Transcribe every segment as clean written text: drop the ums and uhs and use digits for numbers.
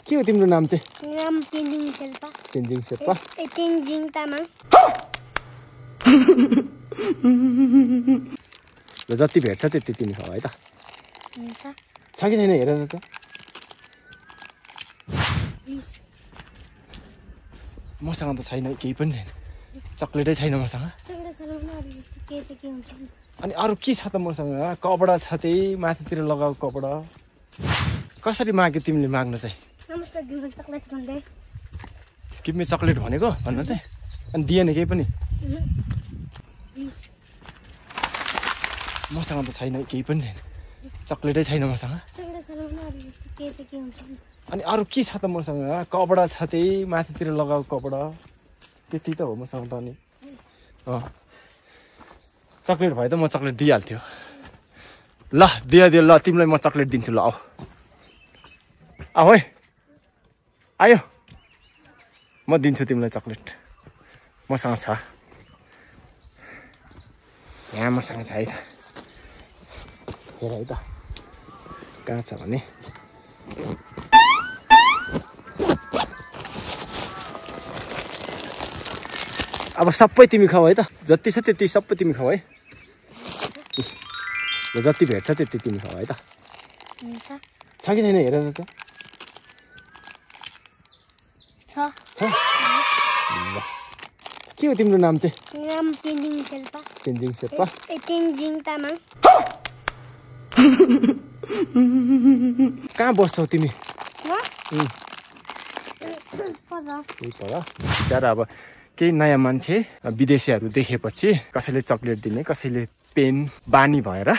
के हो तिम्रो नाम चाहिँ? नाम तेन्जिङ शेर्पा। तेन्जिङ शेर्पा। तेन्जिङ तामाङ। ल जति भेट्छ त्यति तिमी खाऊ है त। हुन्छ। छ कि छैन हेर त। मसँग त छैन, केही पनि छैन। चक्लेटै छैन मसँग। अनि अरू के छ त मसँग? कपडा छ, त्यही माथितिर लगाऊ कपडा। कसरी माग्यो तिमीले माग्न चाहिँ? किम्मे चक्लेट भनेको भन्न चाहिँ? अनि दिएन केही पनि? मसँग त छैन, केही पनि छैन। चक्लेटै छैन मसँग। अनि अरू के छ त मसँग? कपडा छ, त्यही माथितिर लगाऊ कपडा। त्यति त हो मसँग त। अनि चक्लेट भए त म चक्लेट दिइहाल्थ्यो। ल दियो ल, तिमीलाई म चक्लेट दिन्छु। ल आऊ है, आयो, म दिन्छु तिमीलाई चक्लेट। मसँग छ, यहाँ मसँग छ है त। हेर है त कहाँ छ भने। अब सबै तिमी खाऊ है त। जति छ त्यति सबै तिमी खाऊ है। ल जति भेट्छ त्यति तिमी खाऊ है त। छ कि छैन हेर त। छ। ल के हो तिम्रो नाम चाहिँ? नाम तेन्जिङ शेर्पा। तेन्जिङ शेर्पा। तेन्जिङ तामाङ। कहाँ बस्छौ तिमी? बिचारा अब केही नयाँ मान्छे विदेशीहरू देखेपछि कसैले चक्लेट दिने, कसैले पेन बानी भएर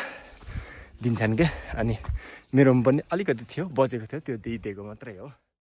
दिन्छन् क्या। अनि मेरोमा पनि अलिकति थियो, बजेको थियो, त्यो दिइदिएको मात्रै हो।